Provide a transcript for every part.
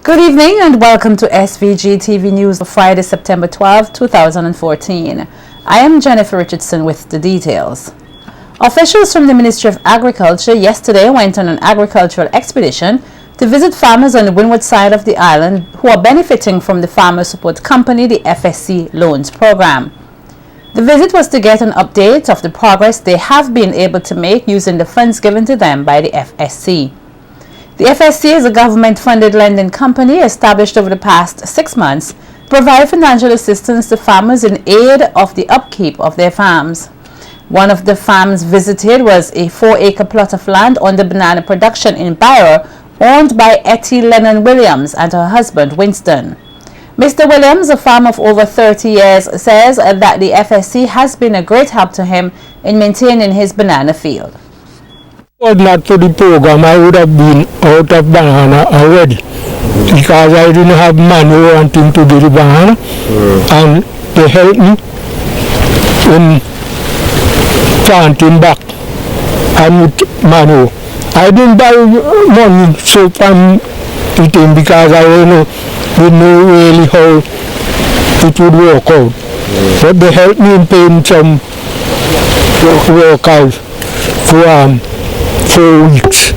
Good evening and welcome to SVG-TV News for Friday, September 12, 2014. I am Jennifer Richardson with the details. Officials from the Ministry of Agriculture yesterday went on an agricultural expedition to visit farmers on the windward side of the island who are benefiting from the Farmer Support Company, the FSC Loans Program. The visit was to get an update of the progress they have been able to make using the funds given to them by the FSC. The FSC is a government-funded lending company established over the past 6 months to provide financial assistance to farmers in aid of the upkeep of their farms. One of the farms visited was a 4-acre plot of land under banana production in Dabreo, owned by Etty Lennon Williams and her husband Winston. Mr. Williams, a farmer of over 30 years, says that the FSC has been a great help to him in maintaining his banana field. Was not for the program, I would have been out of banana already because I didn't have money wanting to do the banana, and they helped me in planting back and with manure. I didn't buy money so from eating because I didn't know really how it would work out. But they helped me in paying some workers for 4 weeks,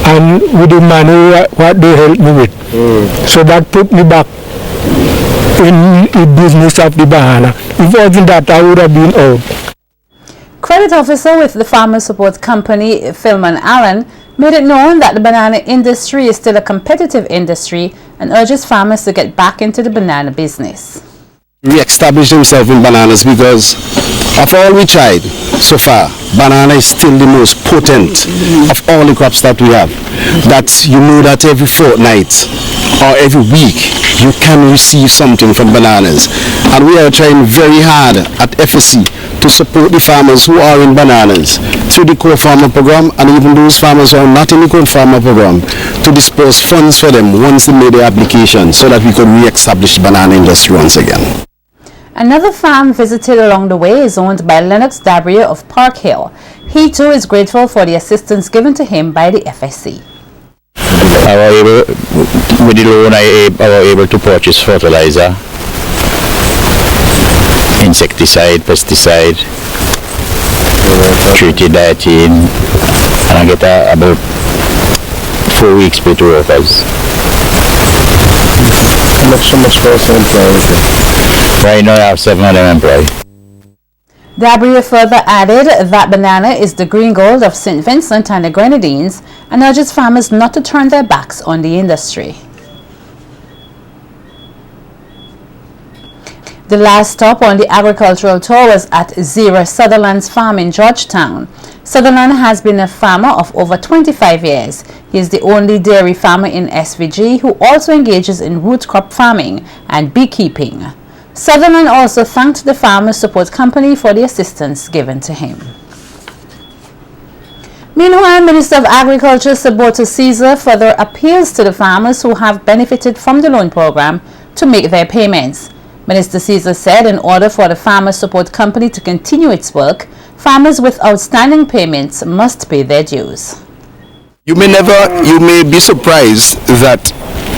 and with the money what they helped me with. So that put me back in the business of the banana. If it wasn't that, I would have been out. Credit officer with the Farmer Support Company, Philemon Allen, made it known that the banana industry is still a competitive industry and urges farmers to get back into the banana business. Re-establish themselves in bananas because of all we tried so far, banana is still the most potent of all the crops that we have. That you know that every fortnight or every week you can receive something from bananas, and we are trying very hard at FSC to support the farmers who are in bananas through the co-farmer program, and even those farmers who are not in the co-farmer program to disperse funds for them once they made their application so that we could re-establish the banana industry once again. Another farm visited along the way is owned by Lennox Dabreo of Park Hill. He too is grateful for the assistance given to him by the FSC. With the loan, I was able to purchase fertilizer, insecticide, pesticide, treated dietine, and I get about 4 weeks pay to workers. How much cost employees? Right now I have 7 of them employed. Dabreo further added that banana is the green gold of St. Vincent and the Grenadines and urges farmers not to turn their backs on the industry. The last stop on the agricultural tour was at Zira Sutherland's farm in Georgetown. Sutherland has been a farmer of over 25 years. He is the only dairy farmer in SVG who also engages in root crop farming and beekeeping. Sutherland also thanked the Farmer Support Company for the assistance given to him. Meanwhile, Minister of Agriculture Saboto Cecil further appeals to the farmers who have benefited from the loan program to make their payments. Minister Cecil said in order for the Farmer Support Company to continue its work, farmers with outstanding payments must pay their dues. You may be surprised that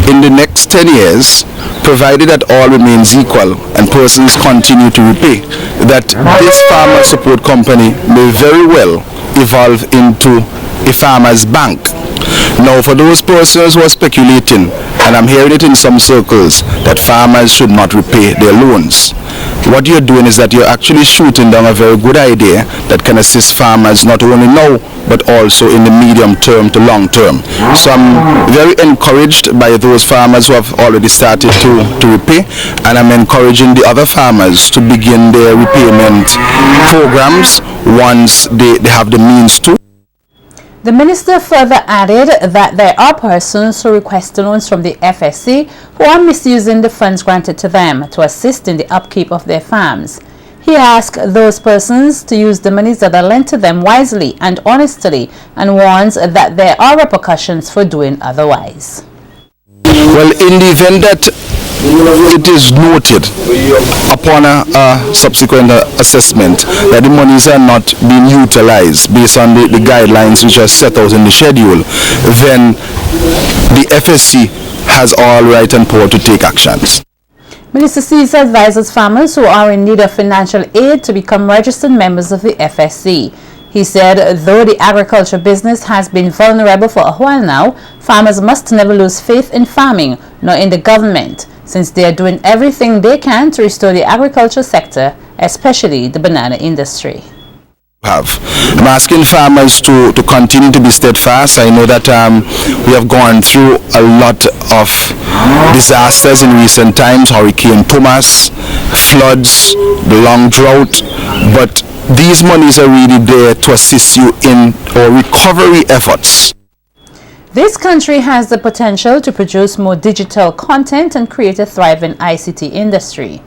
in the next 10 years, provided that all remains equal and persons continue to repay, that this Farmer Support Company may very well evolve into a farmer's bank. Now, for those persons who are speculating, and I'm hearing it in some circles, that farmers should not repay their loans, what you're doing is that you're actually shooting down a very good idea that can assist farmers not only now but also in the medium term to long term. So I'm very encouraged by those farmers who have already started to repay, and I'm encouraging the other farmers to begin their repayment programs once they have the means to. The minister further added that there are persons who request loans from the FSC who are misusing the funds granted to them to assist in the upkeep of their farms. He asked those persons to use the monies that are lent to them wisely and honestly, and warns that there are repercussions for doing otherwise. Well, in the event that it is noted upon a subsequent assessment that the monies are not being utilized based on the guidelines which are set out in the schedule, then the FSC has all right and power to take actions. Minister Cecil advises farmers who are in need of financial aid to become registered members of the FSC. He said, though the agriculture business has been vulnerable for a while now, farmers must never lose faith in farming, nor in the government, since they are doing everything they can to restore the agriculture sector, especially the banana industry. I'm asking farmers to continue to be steadfast. I know that we have gone through a lot of disasters in recent times, Hurricane Thomas, floods, the long drought, but these monies are really there to assist you in our recovery efforts. This country has the potential to produce more digital content and create a thriving ICT industry.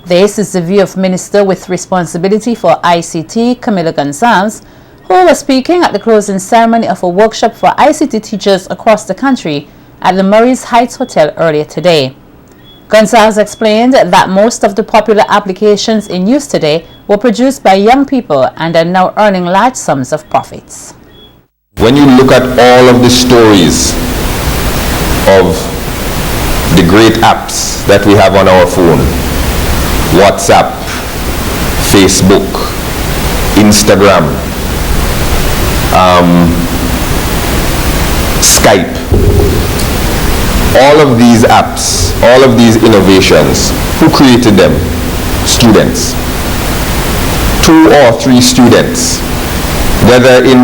This is the view of Minister with responsibility for ICT, Camillo Gonsalves, who was speaking at the closing ceremony of a workshop for ICT teachers across the country at the Murray's Heights Hotel earlier today. Gonsalves explained that most of the popular applications in use today were produced by young people and are now earning large sums of profits. When you look at all of the stories of the great apps that we have on our phone, WhatsApp, Facebook, Instagram, Skype, all of these apps, all of these innovations, who created them? Students. 2 or 3 students, whether in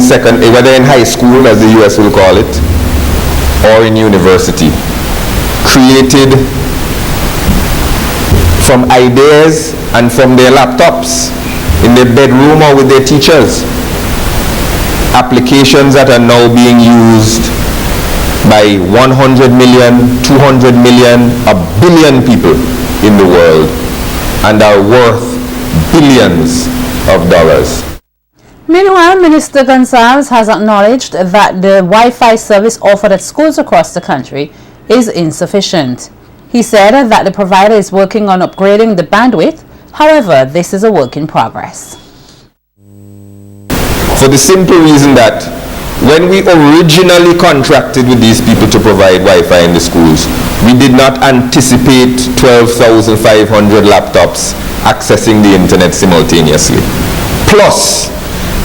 high school, as the US will call it, or in university, created from ideas and from their laptops in their bedroom or with their teachers. Applications that are now being used by 100 million, 200 million, a billion people in the world and are worth billions of dollars. Meanwhile, Minister Gonsalves has acknowledged that the Wi-Fi service offered at schools across the country is insufficient. He said that the provider is working on upgrading the bandwidth. However, this is a work in progress. For the simple reason that when we originally contracted with these people to provide Wi-Fi in the schools, we did not anticipate 12,500 laptops accessing the internet simultaneously. Plus,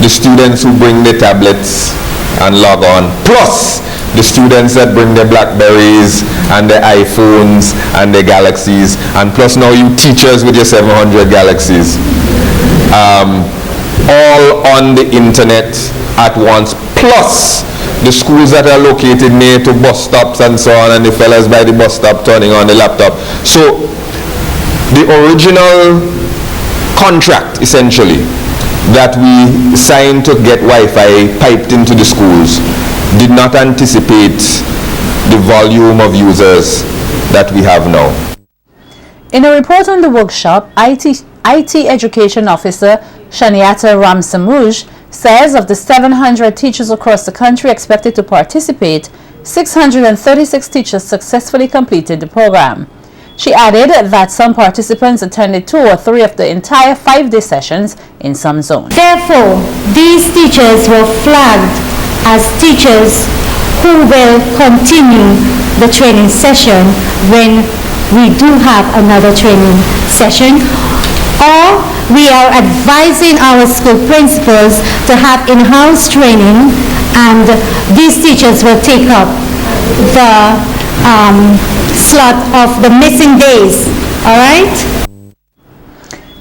the students who bring their tablets and log on, plus the students that bring their Blackberries and their iPhones and their Galaxies, and plus now you teachers with your 700 Galaxies, all on the internet at once, plus the schools that are located near to bus stops and so on, and the fellas by the bus stop turning on the laptop. So the original contract, essentially, that we signed to get Wi-Fi piped into the schools did not anticipate the volume of users that we have now. In a report on the workshop, IT Education Officer Shaniata Ramsamrouge says of the 700 teachers across the country expected to participate, 636 teachers successfully completed the program. She added that some participants attended 2 or 3 of the entire 5-day sessions in some zones. Therefore, these teachers were flagged as teachers who will continue the training session when we do have another training session, or we are advising our school principals to have in-house training, and these teachers will take up the slot of the missing days. All right?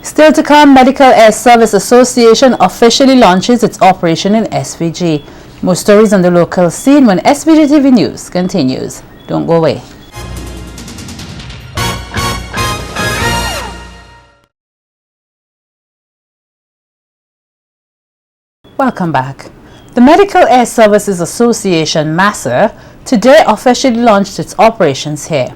Still to come, Medical Air Service Association officially launches its operation in SVG. More stories on the local scene when SVG-TV News continues. Don't go away. Welcome back. The Medical Air Services Association, MASA, today officially launched its operations here.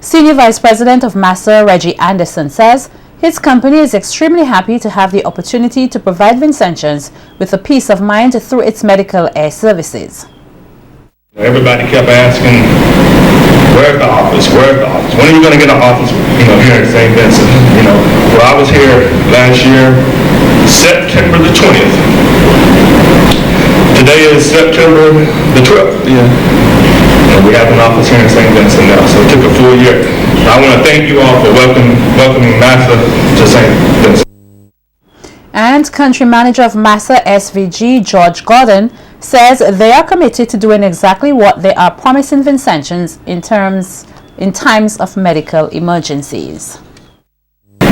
Senior Vice President of MASA, Reggie Anderson, says his company is extremely happy to have the opportunity to provide Vincentians with a peace of mind through its medical air services. Everybody kept asking, where's the office? Where's the office? When are you going to get an office, here in St. Vincent? Well, I was here last year, September the 20th. Today is September the 12th. Yeah. And we have an office here in St. Vincent now, so it took a full year. I want to thank you all for welcoming MASA to St. Vincent. And country manager of MASA SVG, George Gordon, says they are committed to doing exactly what they are promising Vincentians in times of medical emergencies.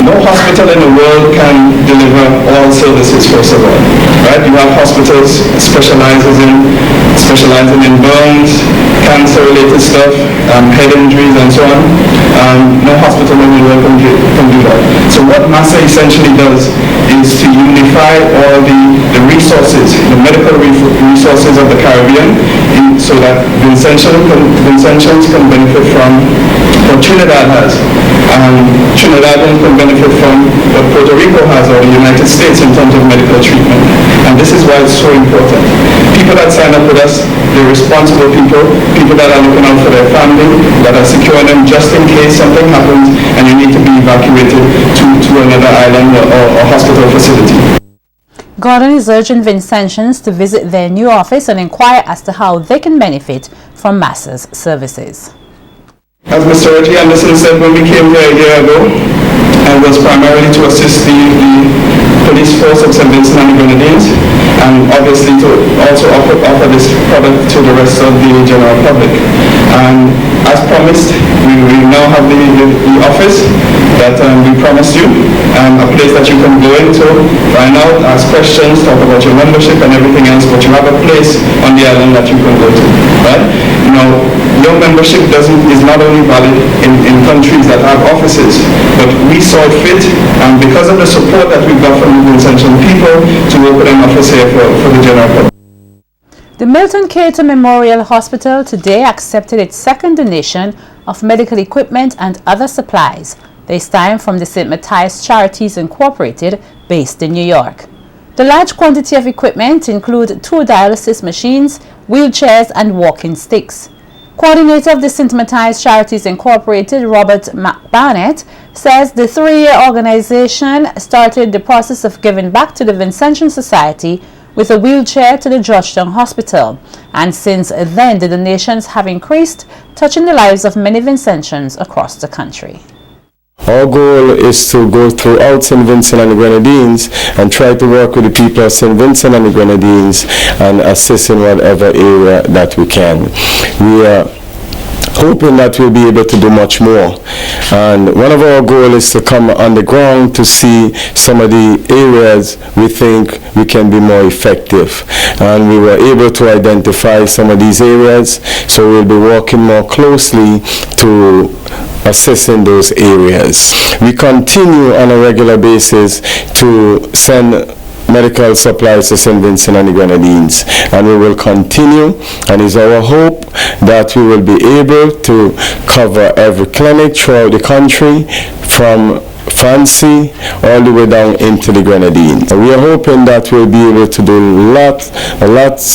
No hospital in the world can deliver all services, first of all, right? You have hospitals specializing in burns, cancer-related stuff, head injuries, and so on. No hospital in the world can do that. So what MASA essentially does is to unify all the resources, the medical resources of the Caribbean, so that Vincentians can benefit from what Trinidad has. Trinidadians can benefit from what Puerto Rico has, or the United States, in terms of medical treatment. And this is why it's so important. People that sign up with us, they're responsible people that are looking out for their family, that are securing them just in case something happens and you need to be evacuated to another island or hospital facility. Gordon is urging Vincentians to visit their new office and inquire as to how they can benefit from MASA's services. As Mr. Reggie Anderson said when we came here a year ago, and was primarily to assist the police force of St. Vincent and the Grenadines, and obviously to also offer this product to the rest of the general public. And as promised, we now have the office that we promised you, a place that you can go into, find out, ask questions, talk about your membership and everything else, but you have a place on the island that you can go to, right? Now, your membership is not only valid in countries that have offices, but we saw it fit, and because of the support that we got from the Vincentian people, to open an office here for the general public. The Milton Cater Memorial Hospital today accepted its second donation of medical equipment and other supplies, this time from the St. Matthias Charities Incorporated, based in New York. The large quantity of equipment include 2 dialysis machines, wheelchairs, and walking sticks. Coordinator of the St. Matthias Charities Incorporated, Robert Barnett, says the 3-year organization started the process of giving back to the Vincentian Society with a wheelchair to the Georgetown Hospital, and since then the donations have increased, touching the lives of many Vincentians across the country. Our goal is to go throughout St. Vincent and the Grenadines and try to work with the people of St. Vincent and the Grenadines and assist in whatever area that we can. We are hoping that we'll be able to do much more. And one of our goals is to come on the ground to see some of the areas we think we can be more effective. And we were able to identify some of these areas, so we'll be working more closely to assist in those areas. We continue on a regular basis to send medical supplies to St. Vincent and the Grenadines, and we will continue, and it's our hope that we will be able to cover every clinic throughout the country, from Fancy all the way down into the Grenadines. We are hoping that we'll be able to do lots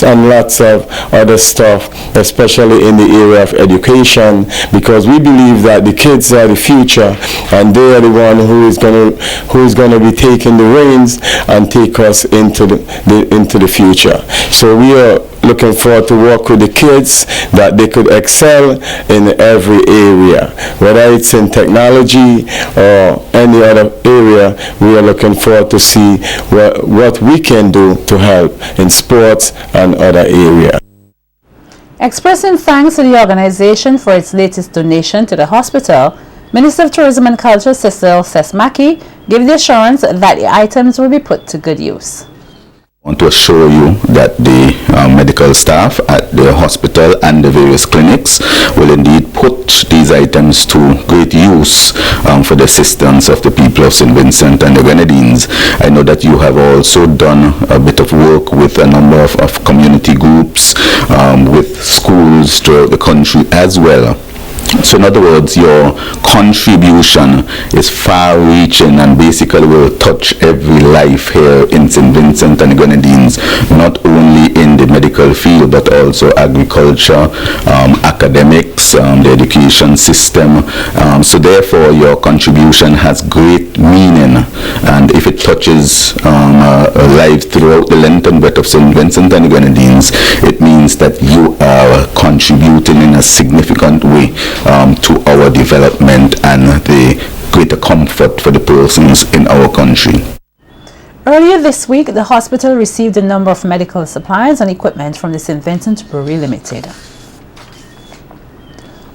and lots of other stuff, especially in the area of education, because we believe that the kids are the future, and they are the one who is going to be taking the reins and take us into the future. So we are looking forward to work with the kids, that they could excel in every area, whether it's in technology or any other area. We are looking forward to see what we can do to help in sports and other areas. Expressing thanks to the organization for its latest donation to the hospital, Minister of Tourism and Culture Cecil Mckie gave the assurance that the items will be put to good use. I want to assure you that the medical staff at the hospital and the various clinics will indeed put these items to great use for the assistance of the people of St. Vincent and the Grenadines. I know that you have also done a bit of work with a number of community groups, with schools throughout the country as well. So in other words, your contribution is far-reaching and basically will touch every life here in St. Vincent and the Grenadines, not only in the medical field but also agriculture, academics, the education system. So therefore your contribution has great meaning, and if it touches lives throughout the length and breadth of St. Vincent and the Grenadines, it means that you are contributing in a significant way to our development and the greater comfort for the persons in our country. Earlier this week, the hospital received a number of medical supplies and equipment from the St. Vincent Brewery Limited.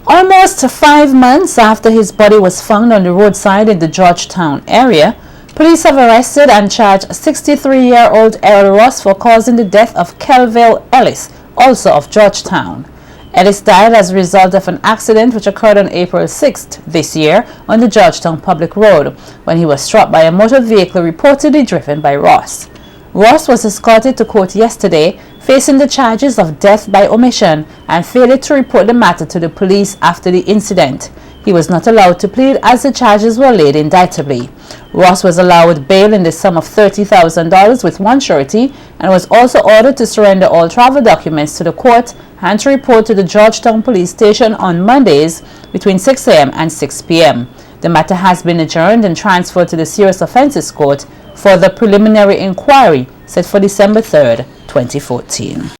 Almost 5 months after his body was found on the roadside in the Georgetown area, police have arrested and charged 63-year-old Errol Ross for causing the death of Kelville Ellis, also of Georgetown. Ellis died as a result of an accident which occurred on April 6th this year on the Georgetown Public Road when he was struck by a motor vehicle reportedly driven by Ross. Ross was escorted to court yesterday, facing the charges of death by omission and failure to report the matter to the police after the incident. He was not allowed to plead as the charges were laid indictably. Ross was allowed bail in the sum of $30,000 with one surety and was also ordered to surrender all travel documents to the court and to report to the Georgetown Police Station on Mondays between 6 a.m. and 6 p.m. The matter has been adjourned and transferred to the Serious Offences Court for the preliminary inquiry set for December 3rd, 2014.